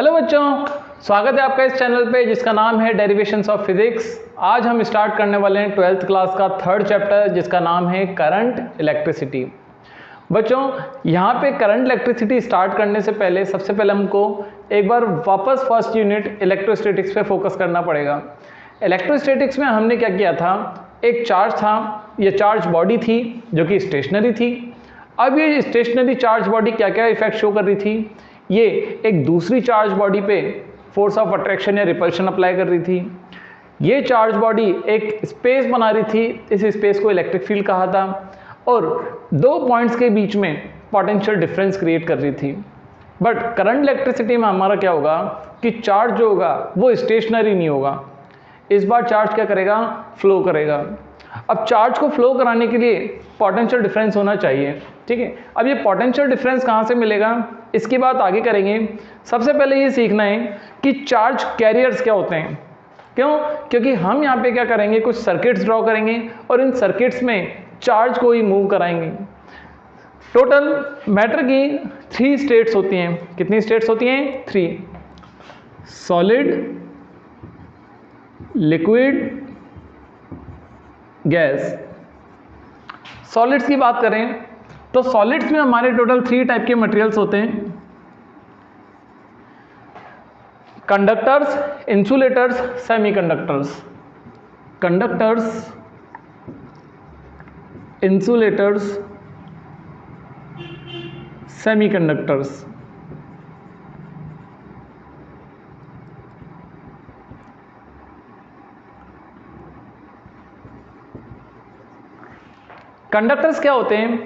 Hello बच्चों, स्वागत है आपका इस चैनल पे जिसका नाम है डेरिवेशंस ऑफ फिजिक्स। आज हम स्टार्ट करने वाले हैं 12th क्लास का थर्ड चैप्टर जिसका नाम है करंट इलेक्ट्रिसिटी। बच्चों, यहाँ पे करंट इलेक्ट्रिसिटी स्टार्ट करने से पहले सबसे पहले हमको एक बार वापस फर्स्ट यूनिट इलेक्ट्रोस्टैटिक्स पे फोकस करना पड़ेगा। इलेक्ट्रोस्टैटिक्स में हमने क्या किया था, एक चार्ज था, ये चार्ज बॉडी थी जो कि स्टेशनरी थी। अब ये स्टेशनरी चार्ज बॉडी क्या क्या इफेक्ट शो कर रही थी, ये एक दूसरी चार्ज बॉडी पे फोर्स ऑफ अट्रैक्शन या रिपल्शन अप्लाई कर रही थी। ये चार्ज बॉडी एक स्पेस बना रही थी, इस स्पेस को इलेक्ट्रिक फील्ड कहा था, और दो पॉइंट्स के बीच में पोटेंशियल डिफरेंस क्रिएट कर रही थी। बट करंट इलेक्ट्रिसिटी में हमारा क्या होगा कि चार्ज जो होगा वो स्टेशनरी नहीं होगा, इस बार चार्ज क्या करेगा, फ्लो करेगा। अब चार्ज को फ्लो कराने के लिए पोटेंशियल डिफरेंस होना चाहिए, ठीक है। अब ये पोटेंशियल डिफरेंस कहाँ से मिलेगा, इसकी बात आगे करेंगे। सबसे पहले ये सीखना है कि चार्ज कैरियर्स क्या होते हैं। क्यों? क्योंकि हम यहाँ पे क्या करेंगे, कुछ सर्किट्स ड्रॉ करेंगे और इन सर्किट्स में चार्ज को ही मूव कराएंगे। टोटल मैटर की 3 स्टेट्स होती हैं। कितनी स्टेट्स होती हैं? 3। Solid, liquid, gas. सॉलिड्स की बात करें तो सॉलिड्स में हमारे टोटल 3 टाइप के मटेरियल्स होते हैं। Conductors, insulators, semiconductors. Conductors, insulators, semiconductors. Conductors क्या होते हैं?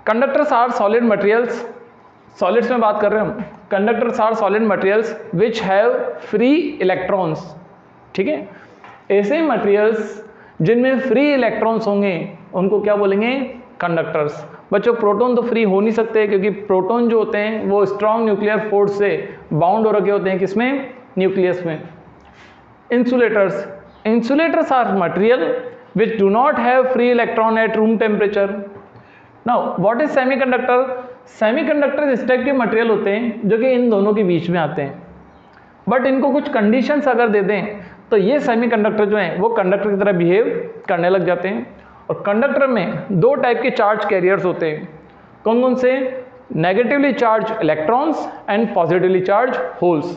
Conductors are solid materials. Solids में बात कर रहे हैं हम। Conductors are solid materials which have free electrons, ठीक है। ऐसे मटेरियल्स जिनमें फ्री इलेक्ट्रॉन्स होंगे उनको क्या बोलेंगे? कंडक्टर्स। बच्चों, प्रोटॉन तो फ्री हो नहीं सकते क्योंकि प्रोटॉन जो होते हैं वो स्ट्रॉन्ग न्यूक्लियर फोर्स से बाउंड हो रखे होते हैं। किसमें? न्यूक्लियस में। Insulators, insulators are material which do not have free electron at room temperature. Now what is semiconductor? Semiconductor इस टाइप के मटेरियल होते हैं जो कि इन दोनों के बीच में आते हैं, बट इनको कुछ कंडीशंस अगर दे दें तो ये सेमीकंडक्टर जो हैं वो कंडक्टर की तरह बिहेव करने लग जाते हैं। और कंडक्टर में 2 टाइप के चार्ज कैरियर्स होते हैं। कौन कौन से? Negatively charge electrons and positively charge holes.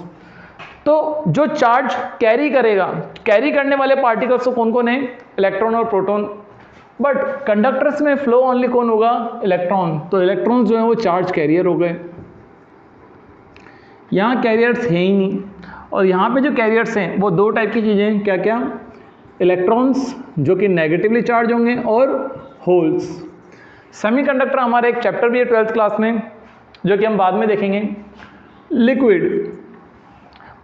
तो जो चार्ज कैरी करेगा, कैरी करने वाले पार्टिकल्स तो कौन कौन है? इलेक्ट्रॉन और प्रोटॉन। बट कंडक्टर्स में फ्लो ओनली कौन होगा? इलेक्ट्रॉन। तो इलेक्ट्रॉन जो है वो चार्ज कैरियर हो गए। यहाँ कैरियर्स है ही नहीं। और यहाँ पे जो कैरियर्स हैं वो 2 टाइप की चीज़ें, क्या क्या? इलेक्ट्रॉन्स जो कि नेगेटिवली चार्ज होंगे और होल्स। सेमीकंडक्टर हमारा एक चैप्टर भी है 12th क्लास में जो कि हम बाद में देखेंगे। लिक्विड।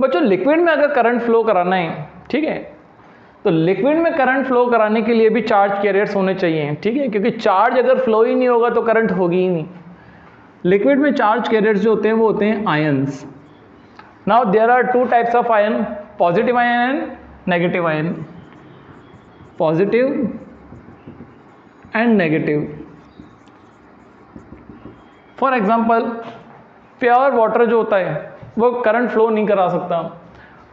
बच्चों, लिक्विड में अगर करंट फ्लो कराना है, ठीक है, तो लिक्विड में करंट फ्लो कराने के लिए भी चार्ज कैरियर्स होने चाहिए, ठीक है, क्योंकि चार्ज अगर फ्लो ही नहीं होगा तो करंट होगी ही नहीं। लिक्विड में चार्ज कैरियर्स जो होते हैं वो होते हैं ions. Now there are 2 types of ion, positive ion and negative ion. Positive and negative. For example, pure water जो होता है वो करंट फ्लो नहीं करा सकता,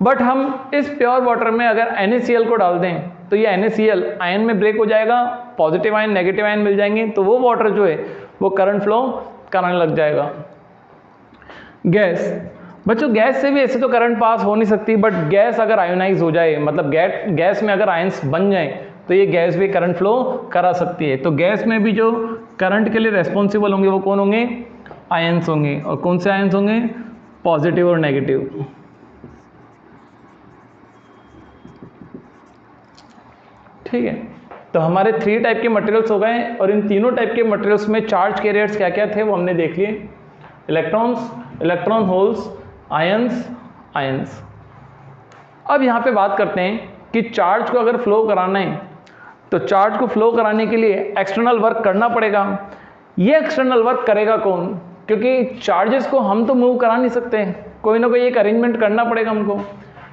बट हम इस प्योर वाटर में अगर NaCl को डाल दें तो ये NaCl आयन में ब्रेक हो जाएगा, पॉजिटिव आयन नेगेटिव आयन मिल जाएंगे, तो वो वाटर जो है वो करंट फ्लो कराने लग जाएगा। गैस। बच्चों, गैस से भी ऐसे तो करंट पास हो नहीं सकती, बट गैस अगर आयोनाइज हो जाए, मतलब गैस में अगर आयंस बन जाए तो ये गैस भी करंट फ्लो करा सकती है। तो गैस में भी जो करंट के लिए रेस्पॉन्सिबल होंगे वो कौन होंगे? आयंस होंगे। और कौन से आयंस होंगे? पॉजिटिव और नेगेटिव। ठीक है, तो हमारे 3 टाइप के मटेरियल्स हो गए और इन तीनों टाइप के मटेरियल्स में चार्ज कैरियर्स क्या क्या थे वो हमने देख लिए। Electrons, electron holes, ions, ions. अब यहाँ पे बात करते हैं कि चार्ज को अगर फ्लो कराना है तो चार्ज को फ्लो कराने के लिए एक्सटर्नल वर्क करना पड़ेगा। ये एक्सटर्नल वर्क करेगा कौन? क्योंकि चार्जेस को हम तो मूव करा नहीं सकते, कोई ना कोई एक अरेंजमेंट करना पड़ेगा हमको।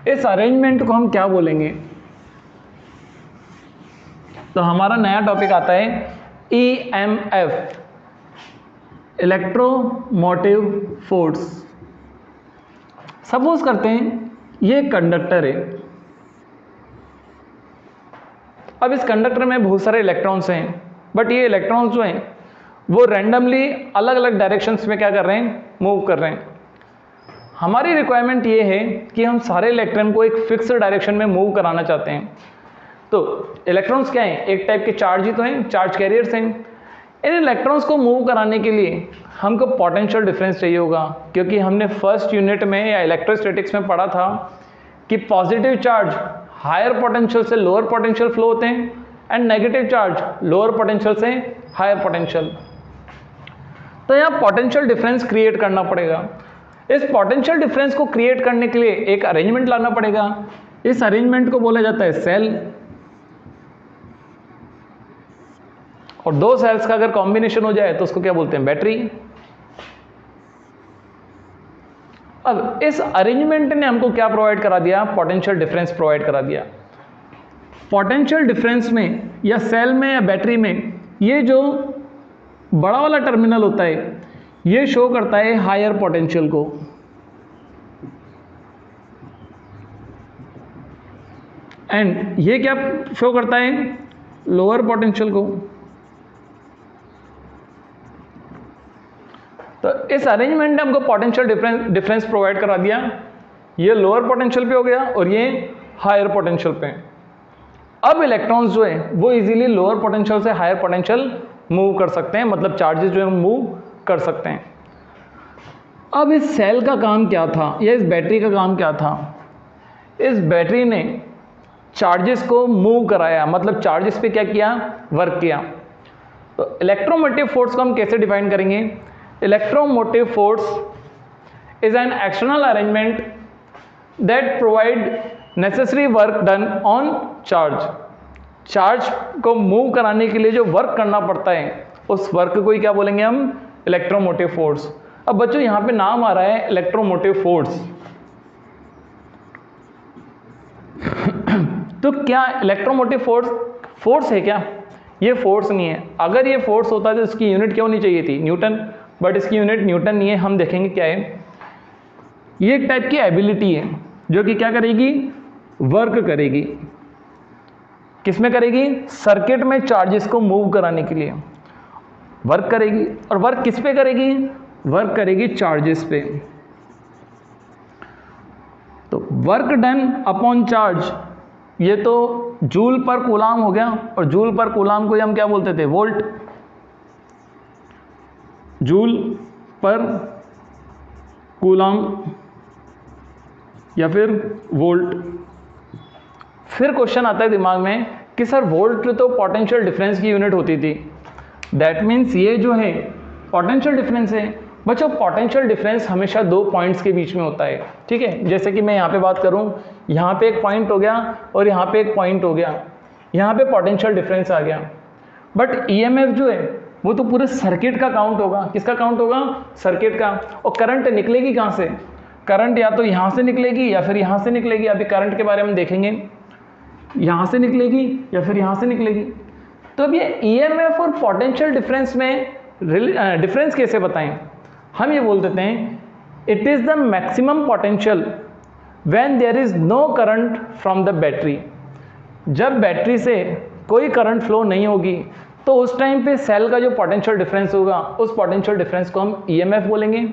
इस अरेंजमेंट को हम क्या बोलेंगे? तो हमारा नया टॉपिक आता है EMF, इलेक्ट्रोमोटिव फोर्स। सपोज करते हैं ये कंडक्टर है। अब इस कंडक्टर में बहुत सारे इलेक्ट्रॉन्स हैं, बट ये इलेक्ट्रॉन्स जो हैं वो रैंडमली अलग अलग डायरेक्शंस में क्या कर रहे हैं, मूव कर रहे हैं। हमारी रिक्वायरमेंट ये है कि हम सारे इलेक्ट्रॉन को एक फिक्स्ड डायरेक्शन में मूव कराना चाहते हैं। तो इलेक्ट्रॉन्स क्या हैं, एक टाइप के चार्ज ही तो हैं, चार्ज कैरियर्स हैं। इन इलेक्ट्रॉन्स को मूव कराने के लिए हमको पोटेंशियल डिफरेंस चाहिए होगा, क्योंकि हमने फर्स्ट यूनिट में या इलेक्ट्रोस्टैटिक्स में पढ़ा था कि पॉजिटिव चार्ज हायर पोटेंशियल से लोअर पोटेंशियल फ्लो होते हैं and negative charge lower potential से हायर पोटेंशियल। तो यहाँ पोटेंशियल डिफरेंस क्रिएट करना पड़ेगा। इस पोटेंशियल डिफरेंस को क्रिएट करने के लिए एक अरेंजमेंट लाना पड़ेगा। इस अरेंजमेंट को बोला जाता है सेल, और दो सेल्स का अगर कॉम्बिनेशन हो जाए तो उसको क्या बोलते हैं, बैटरी। अब इस अरेंजमेंट ने हमको क्या प्रोवाइड करा दिया, पोटेंशियल डिफरेंस प्रोवाइड करा दिया। पोटेंशियल डिफरेंस में या सेल में या बैटरी में ये जो बड़ा वाला टर्मिनल होता है ये शो करता है हायर पोटेंशियल को, एंड ये क्या शो करता है, लोअर पोटेंशियल को। तो इस अरेंजमेंट ने हमको पोटेंशियल डिफरेंस प्रोवाइड करा दिया। ये लोअर पोटेंशियल पे हो गया और ये हायर पोटेंशियल पे। अब इलेक्ट्रॉन्स जो है वो इजीली लोअर पोटेंशियल से हायर पोटेंशियल मूव कर सकते हैं, मतलब चार्जेस जो है मूव कर सकते हैं। अब इस सेल का काम क्या था या इस बैटरी का काम क्या था, इस बैटरी ने चार्जेस को मूव कराया, मतलब चार्जेस पे क्या किया, वर्क किया। तो इलेक्ट्रोमोटिव फोर्स को हम कैसे डिफाइन करेंगे, electromotive force is an external arrangement that provide necessary work done on charge. Charge को मूव कराने के लिए जो वर्क करना पड़ता है उस वर्क को ही क्या बोलेंगे हम, इलेक्ट्रोमोटिव फोर्स। अब बच्चों यहाँ पे नाम आ रहा है इलेक्ट्रोमोटिव फोर्स। तो क्या इलेक्ट्रोमोटिव फोर्स है क्या, ये फोर्स नहीं है। अगर ये फोर्स होता तो इसकी यूनिट क्यों नहीं चाहिए थी, न्यूटन, बट इसकी यूनिट न्यूटन नहीं है। हम देखेंगे क्या है, ये एक टाइप की एबिलिटी है जो कि क्या करेगी, वर्क करेगी। किसमें करेगी, सर्किट में चार्जेस को मूव कराने के लिए वर्क करेगी। और वर्क किस पे करेगी, वर्क करेगी चार्जेस पे। तो वर्क डन अपॉन चार्ज, ये तो जूल पर कूलाम हो गया, और जूल पर कूलाम को हम क्या बोलते थे, वोल्ट। जूल पर कूलाम या फिर वोल्ट। फिर क्वेश्चन आता है दिमाग में कि सर वोल्ट तो पोटेंशियल डिफरेंस की यूनिट होती थी, दैट मीन्स ये जो है पोटेंशियल डिफरेंस है। बच्चों पोटेंशियल डिफरेंस हमेशा दो पॉइंट्स के बीच में होता है, ठीक है। जैसे कि मैं यहाँ पे बात करूँ, यहाँ पे एक पॉइंट हो गया और यहाँ पे एक पॉइंट हो गया, यहाँ पे पोटेंशियल डिफरेंस आ गया। बट ईएमएफ जो है वो तो पूरे सर्किट का काउंट होगा। किसका काउंट होगा, सर्किट का। और करंट निकलेगी कहाँ से, करंट या तो यहाँ से निकलेगी या फिर यहाँ से निकलेगी। अभी करंट के बारे में देखेंगे, यहाँ से निकलेगी या फिर यहाँ से निकलेगी। तो अब ये ईएमएफ और पोटेंशियल डिफरेंस में डिफरेंस कैसे बताएं, हम ये बोल देते हैं it is the maximum potential when there is no current from the battery. जब बैटरी से कोई करंट फ्लो नहीं होगी तो उस टाइम पे सेल का जो पोटेंशियल डिफरेंस होगा उस पोटेंशियल डिफरेंस को हम ईएमएफ बोलेंगे,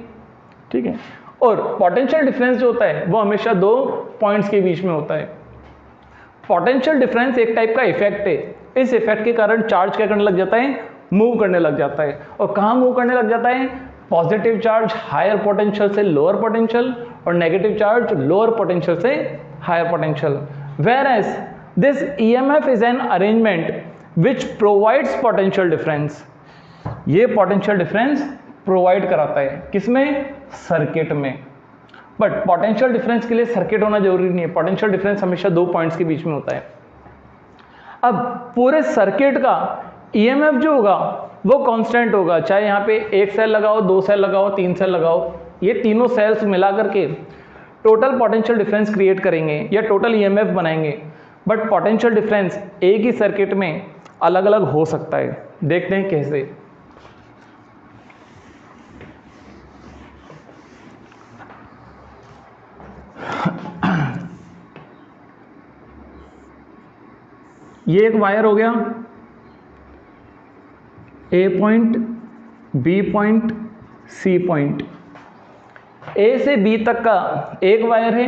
ठीक है। और पोटेंशियल डिफरेंस जो होता है वो हमेशा दो पॉइंट्स के बीच में होता है। पोटेंशियल डिफरेंस एक टाइप का इफेक्ट है। इस इफेक्ट के कारण चार्ज क्या करने लग जाता है, मूव करने लग जाता है। और कहाँ मूव करने लग जाता है, पॉजिटिव चार्ज हायर पोटेंशियल से लोअर पोटेंशियल और नेगेटिव चार्ज लोअर पोटेंशियल से higher potential. Whereas this EMF is an arrangement which provides potential difference. ये पोटेंशियल डिफरेंस प्रोवाइड कराता है किसमें, सर्किट में। बट पोटेंशियल डिफरेंस के लिए सर्किट होना जरूरी नहीं है, पोटेंशियल डिफरेंस हमेशा दो पॉइंट्स के बीच में होता है। अब पूरे सर्किट का ईएमएफ जो होगा वो कांस्टेंट होगा, चाहे यहाँ पे एक सेल लगाओ, दो सेल लगाओ, तीन सेल लगाओ, ये तीनों सेल्स मिला करके टोटल पोटेंशियल डिफरेंस क्रिएट करेंगे या टोटल ईएमएफ बनाएंगे। बट पोटेंशियल डिफरेंस एक ही सर्किट में अलग अलग हो सकता है। देखते हैं कैसे। ये एक वायर हो गया, A point, B point, C point. A से बी तक का एक वायर है,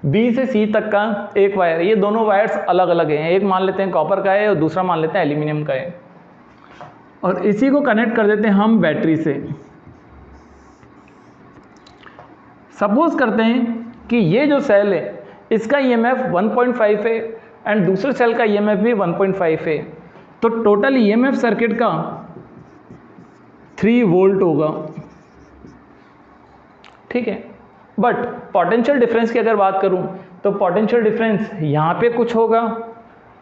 बी से सी तक का एक वायर। ये दोनों वायर्स अलग अलग हैं, एक मान लेते हैं कॉपर का है और दूसरा मान लेते हैं एल्यूमिनियम का है, और इसी को कनेक्ट कर देते हैं हम बैटरी से। सपोज करते हैं कि ये जो सेल है इसका ईएमएफ 1.5 है एंड दूसरे सेल का ईएमएफ भी 1.5 है, तो टोटल ईएमएफ सर्किट का 3 वोल्ट होगा। ठीक है, बट पोटेंशियल डिफरेंस की अगर बात करूं तो पोटेंशियल डिफरेंस यहाँ पे कुछ होगा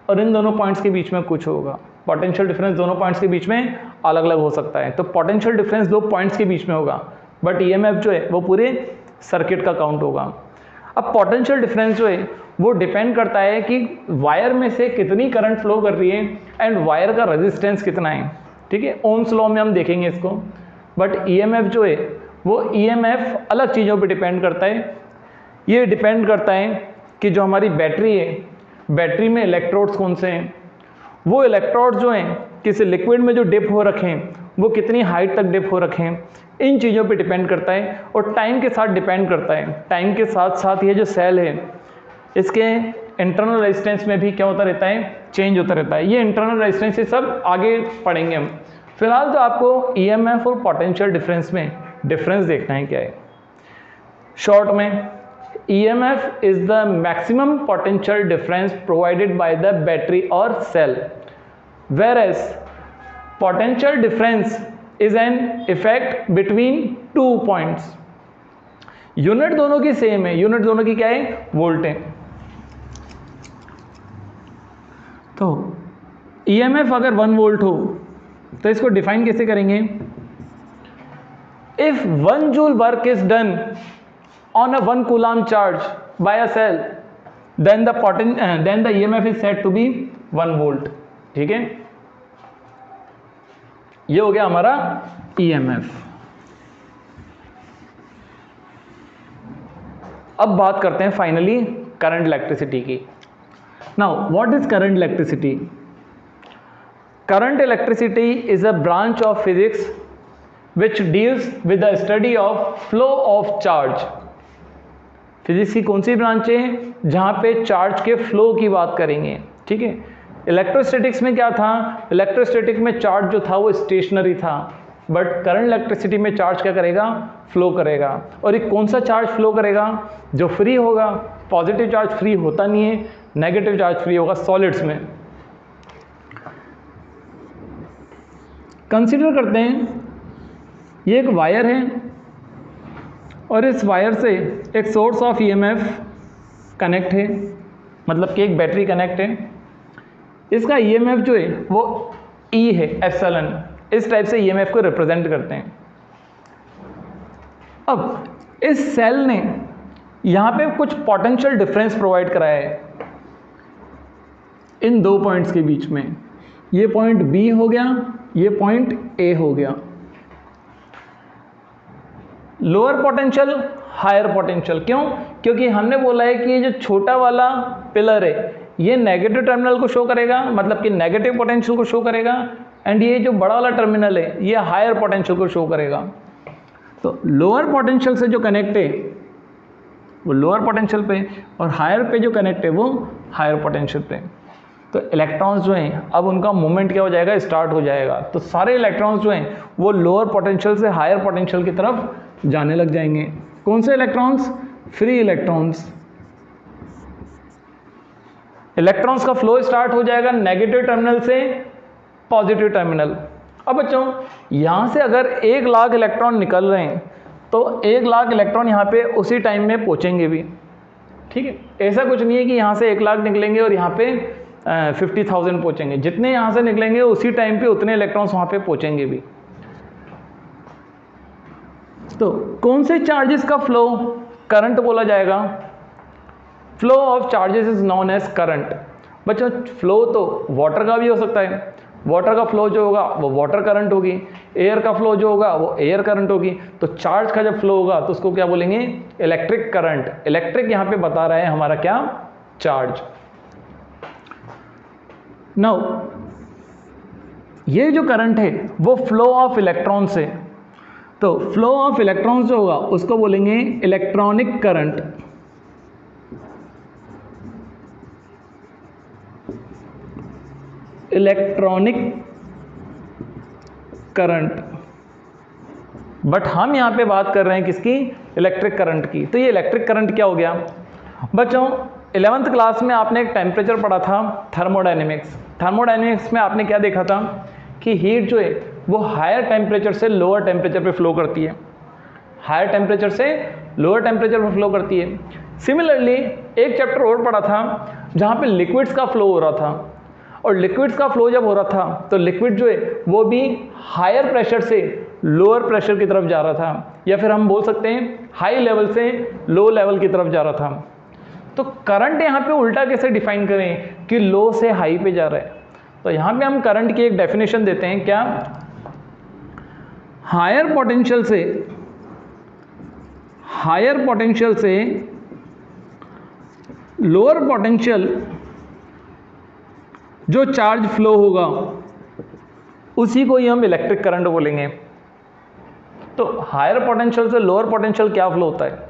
और इन दोनों पॉइंट्स के बीच में कुछ होगा। पोटेंशियल डिफरेंस दोनों पॉइंट्स के बीच में अलग अलग हो सकता है, तो पोटेंशियल डिफरेंस दो पॉइंट्स के बीच में होगा, बट ईएमएफ जो है वो पूरे सर्किट का काउंट होगा। अब पोटेंशियल डिफरेंस जो है वो डिपेंड करता है कि वायर में से कितनी करंट फ्लो कर रही है एंड वायर का रेजिस्टेंस कितना है। ठीक है, ओम्स लॉ में हम देखेंगे इसको, बट ईएमएफ जो है वो ईएमएफ अलग चीज़ों पे डिपेंड करता है। ये डिपेंड करता है कि जो हमारी बैटरी है, बैटरी में इलेक्ट्रोड्स कौन से हैं, वो इलेक्ट्रोड्स जो हैं किसी लिक्विड में जो डिप हो रखे हैं वो कितनी हाइट तक डिप हो रखे हैं, इन चीज़ों पे डिपेंड करता है। और टाइम के साथ डिपेंड करता है, टाइम के साथ साथ ये जो सेल है इसके इंटरनल रेजिस्टेंस में भी क्या होता रहता है, चेंज होता रहता है। ये इंटरनल रेजिस्टेंस ये सब आगे पढ़ेंगे हम। फिलहाल तो आपको ईएमएफ और पोटेंशियल डिफरेंस में डिफरेंस देखना है क्या है। शॉर्ट में EMF is the maximum potential difference provided by the battery or cell, whereas potential difference is an effect between two points. Unit दोनों की सेम है, यूनिट दोनों की क्या है, वोल्ट है। तो EMF अगर 1 वोल्ट हो तो इसको डिफाइन कैसे करेंगे? If 1 joule work is done on a 1 coulomb charge by a cell, then the EMF is said to be 1 volt. ठीक है, ये हो गया हमारा EMF। अब बात करते हैं फाइनली करंट इलेक्ट्रिसिटी की। Now what is current electricity? Current electricity is a branch of physics which deals with the study of flow of charge। Physics की कौन सी ब्रांच है जहाँ पे चार्ज के फ्लो की बात करेंगे। ठीक है, इलेक्ट्रोस्टैटिक्स में क्या था, इलेक्ट्रोस्टैटिक में चार्ज जो था वो स्टेशनरी था, बट करंट इलेक्ट्रिसिटी में चार्ज क्या करेगा, फ्लो करेगा। और एक कौन सा चार्ज फ्लो करेगा, जो फ्री होगा। पॉजिटिव चार्ज फ्री होता नहीं है, नेगेटिव चार्ज फ्री होगा सॉलिड्स में। कंसीडर करते हैं ये एक वायर है और इस वायर से एक सोर्स ऑफ ईएमएफ कनेक्ट है, मतलब कि एक बैटरी कनेक्ट है। इसका ईएमएफ जो है वो ई है, एप्सिलॉन। इस टाइप से ईएमएफ को रिप्रेजेंट करते हैं। अब इस सेल ने यहाँ पे कुछ पोटेंशियल डिफरेंस प्रोवाइड कराया है इन दो पॉइंट्स के बीच में। ये पॉइंट बी हो गया, ये पॉइंट ए हो गया। Lower potential, higher potential. क्यों? क्योंकि हमने बोला है कि ये जो छोटा वाला पिलर है ये नेगेटिव टर्मिनल को शो करेगा, मतलब कि नेगेटिव पोटेंशियल को शो करेगा, एंड ये जो बड़ा वाला टर्मिनल है ये हायर पोटेंशियल को शो करेगा। तो लोअर पोटेंशियल से जो कनेक्ट है वो लोअर पोटेंशियल पे, और हायर पे जो कनेक्ट है वो हायर पोटेंशियल पे। तो इलेक्ट्रॉन्स जो हैं अब उनका मूवमेंट क्या हो जाएगा, स्टार्ट हो जाएगा। तो सारे इलेक्ट्रॉन्स जो हैं वो लोअर पोटेंशियल से हायर पोटेंशियल की तरफ जाने लग जाएंगे। कौन से इलेक्ट्रॉन्स? Free electrons. इलेक्ट्रॉन्स का फ्लो स्टार्ट हो जाएगा नेगेटिव टर्मिनल से पॉजिटिव टर्मिनल। अब बच्चों यहाँ से अगर 1 लाख इलेक्ट्रॉन निकल रहे हैं तो 1 लाख इलेक्ट्रॉन यहाँ पे उसी टाइम में पहुँचेंगे भी। ठीक है, ऐसा कुछ नहीं है कि यहाँ से 1 लाख निकलेंगे और यहाँ पे 50,000 पहुँचेंगे। जितने यहाँ से निकलेंगे उसी टाइम पे उतने इलेक्ट्रॉन्स वहाँ पे पहुँचेंगे भी। तो कौन से चार्जेस का फ्लो करंट बोला जाएगा? Flow of charges is known as current. बच्चों फ्लो तो वाटर का भी हो सकता है, वाटर का फ्लो जो होगा वो वाटर करंट होगी, एयर का फ्लो जो होगा वो एयर करंट होगी। तो चार्ज का जब फ्लो होगा तो उसको क्या बोलेंगे? Electric current. इलेक्ट्रिक यहाँ पे बता रहा है हमारा क्या? चार्ज। नाउ ये जो करंट है वो फ्लो ऑफ इलेक्ट्रॉन से, तो फ्लो ऑफ इलेक्ट्रॉन जो होगा उसको बोलेंगे electronic current. Electronic current. But हम यहां पे बात कर रहे हैं किसकी? इलेक्ट्रिक करंट की। तो ये इलेक्ट्रिक करंट क्या हो गया बच्चों? 11th क्लास में आपने एक टेम्परेचर पढ़ा था, थर्मोडायनेमिक्स। थर्मोडायनेमिक्स में आपने क्या देखा था कि हीट जो है वो हायर टेम्परेचर से लोअर टेम्परेचर पे फ्लो करती है, हायर टेम्परेचर से लोअर टेम्परेचर पे फ्लो करती है। सिमिलरली एक चैप्टर और पढ़ा था जहाँ पे लिक्विड्स का फ्लो हो रहा था, और लिक्विड्स का फ्लो जब हो रहा था तो लिक्विड जो है वो भी हायर प्रेशर से लोअर प्रेशर की तरफ जा रहा था, या फिर हम बोल सकते हैं हाई लेवल से लो लेवल की तरफ जा रहा था। तो करंट यहाँ पे उल्टा कैसे डिफाइन करें कि लो से हाई पे जा रहा है? तो यहाँ पे हम करंट की एक डेफिनेशन देते हैं, क्या? हायर पोटेंशियल से लोअर पोटेंशियल जो चार्ज फ्लो होगा उसी को ही हम इलेक्ट्रिक करंट बोलेंगे। तो हायर पोटेंशियल से लोअर पोटेंशियल क्या फ्लो होता है?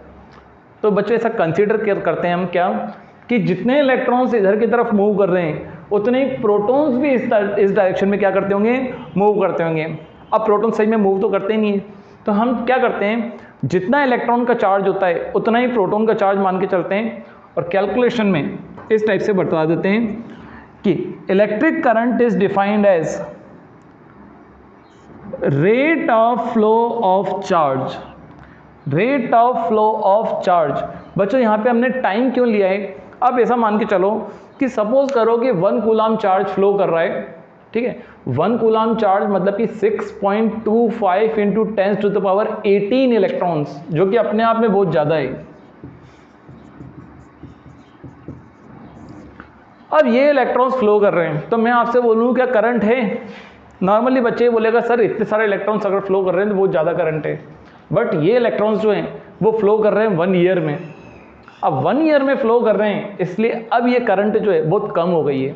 तो बच्चों ऐसा कंसीडर करते हैं हम क्या, कि जितने इलेक्ट्रॉन्स इधर की तरफ मूव कर रहे हैं उतने ही प्रोटॉन्स भी इस डायरेक्शन में क्या करते होंगे? मूव करते होंगे। अब प्रोटॉन सही में मूव तो करते ही नहीं है, तो हम क्या करते हैं, जितना इलेक्ट्रॉन का चार्ज होता है उतना ही प्रोटॉन का चार्ज मान के चलते हैं, और कैलकुलेशन में इस टाइप से बता देते हैं कि electric current is defined as rate of flow of charge. Rate of flow of charge. बच्चों यहाँ पे हमने टाइम क्यों लिया है? अब ऐसा मान के चलो कि सपोज करो कि 1 कूलाम चार्ज फ्लो कर रहा है, ठीक है? 1 कूलाम चार्ज मतलब कि 6.25 इंटू 10⁻18 इलेक्ट्रॉन्स, जो कि अपने आप में बहुत ज़्यादा है। अब ये इलेक्ट्रॉन्स फ्लो कर रहे हैं, तो मैं आपसे बोलूँ क्या करंट है? नॉर्मली बच्चे बोलेगा सर इतने सारे इलेक्ट्रॉन्स अगर फ्लो कर रहे हैं तो बहुत ज़्यादा करंट है। बट ये इलेक्ट्रॉन्स जो हैं वो फ्लो कर रहे हैं 1 ईयर में। अब 1 ईयर में फ्लो कर रहे हैं, इसलिए अब ये करंट जो है बहुत कम हो गई है,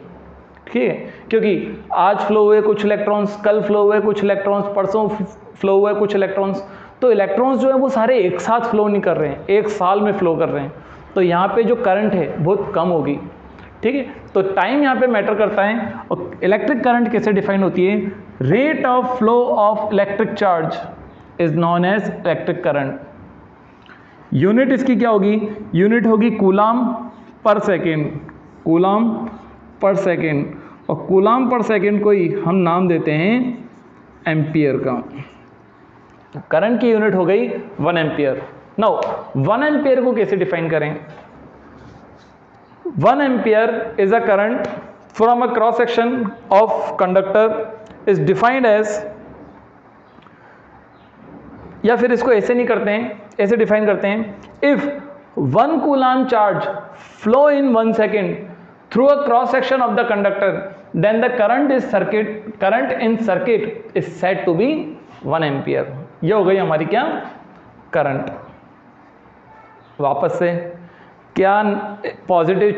ठीक है? क्योंकि आज फ्लो हुए कुछ इलेक्ट्रॉन्स, कल फ्लो हुए कुछ इलेक्ट्रॉन्स, परसों फ्लो हुए कुछ इलेक्ट्रॉन्स। तो इलेक्ट्रॉन्स जो है वो सारे एक साथ फ्लो नहीं कर रहे हैं, एक साल में फ्लो कर रहे हैं। तो यहाँ पे जो करंट है बहुत कम होगी, ठीक है? तो टाइम यहाँ पे मैटर करता है। और इलेक्ट्रिक करंट कैसे डिफाइन होती है? Rate of flow of electric charge is known as electric current. Unit इसकी क्या होगी? यूनिट होगी coulomb per second. Coulomb per second, और कूलाम पर सेकेंड को ही हम नाम देते हैं एम्पियर का। करंट की यूनिट हो गई 1 एम्पियर। नाउ 1 एम्पियर को कैसे डिफाइन करें? 1 ampere is a current from a cross section of conductor is defined as, या फिर इसको ऐसे नहीं करते हैं, ऐसे डिफाइन करते हैं, if 1 coulomb charge flow in 1 second through a cross section of the conductor, then the current in circuit is said to be 1 ampere. ये हो गई हमारी क्या? करंट। वापस से, क्या पॉजिटिव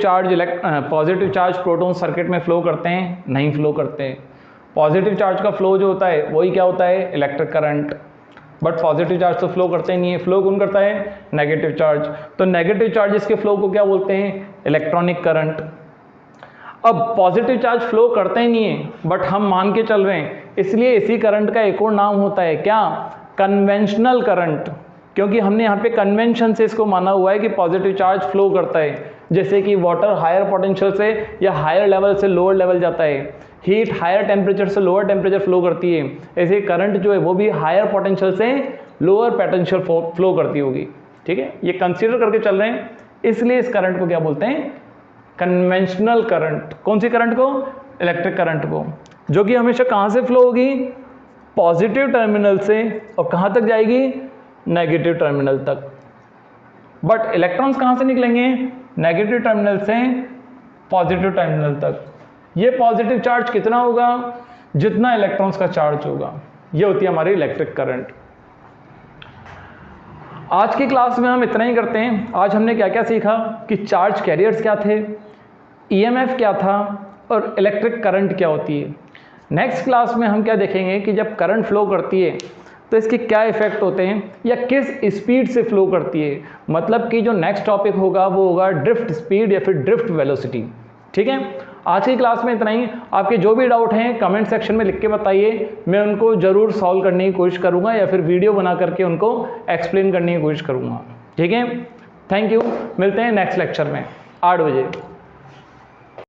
चार्ज प्रोटॉन सर्किट में फ्लो करते हैं? नहीं फ्लो करते हैं। पॉजिटिव चार्ज का फ्लो जो होता है वही क्या होता है? Electric current. But positive charge तो फ्लो करते ही नहीं है। फ्लो कौन करता है? Negative charge. तो नेगेटिव चार्जेस के फ्लो को क्या बोलते हैं? Electronic current. अब पॉजिटिव चार्ज फ्लो करते ही नहीं है, बट हम मान के चल रहे हैं, इसलिए इसी करंट का एक और नाम होता है क्या? Conventional current. क्योंकि हमने यहाँ पे कन्वेंशन से इसको माना हुआ है कि पॉजिटिव चार्ज फ्लो करता है। जैसे कि वाटर हायर पोटेंशियल से या हायर लेवल से लोअर लेवल जाता है, हीट हायर टेम्परेचर से लोअर टेम्परेचर फ्लो करती है, ऐसे करंट जो है वो भी हायर पोटेंशियल से लोअर पोटेंशियल फ्लो करती होगी, ठीक है? ये कंसीडर करके चल रहे हैं, इसलिए इस करंट को क्या बोलते हैं? Conventional current. कौन सी करंट को? इलेक्ट्रिक करंट को, जो कि हमेशा कहाँ से फ्लो होगी? पॉजिटिव टर्मिनल से, और कहाँ तक जाएगी? नेगेटिव टर्मिनल तक। बट इलेक्ट्रॉन्स कहाँ से निकलेंगे? नेगेटिव टर्मिनल से पॉजिटिव टर्मिनल तक। ये पॉजिटिव चार्ज कितना होगा? जितना इलेक्ट्रॉन्स का चार्ज होगा। ये होती है हमारी इलेक्ट्रिक करंट। आज की क्लास में हम इतना ही करते हैं। आज हमने क्या क्या सीखा कि चार्ज कैरियर्स क्या थे, ईएमएफ क्या था और इलेक्ट्रिक करंट क्या होती है। नेक्स्ट क्लास में हम क्या देखेंगे कि जब करंट फ्लो करती है तो इसके क्या इफेक्ट होते हैं या किस स्पीड से फ्लो करती है। मतलब कि जो नेक्स्ट टॉपिक होगा वो होगा ड्रिफ्ट स्पीड या फिर ड्रिफ्ट वेलोसिटी। ठीक है, आज की क्लास में इतना ही। आपके जो भी डाउट हैं कमेंट सेक्शन में लिख के बताइए, मैं उनको ज़रूर सॉल्व करने की कोशिश करूँगा या फिर वीडियो बना करके उनको एक्सप्लेन करने की कोशिश करूँगा। ठीक है, थैंक यू। मिलते हैं नेक्स्ट लेक्चर में 8 बजे।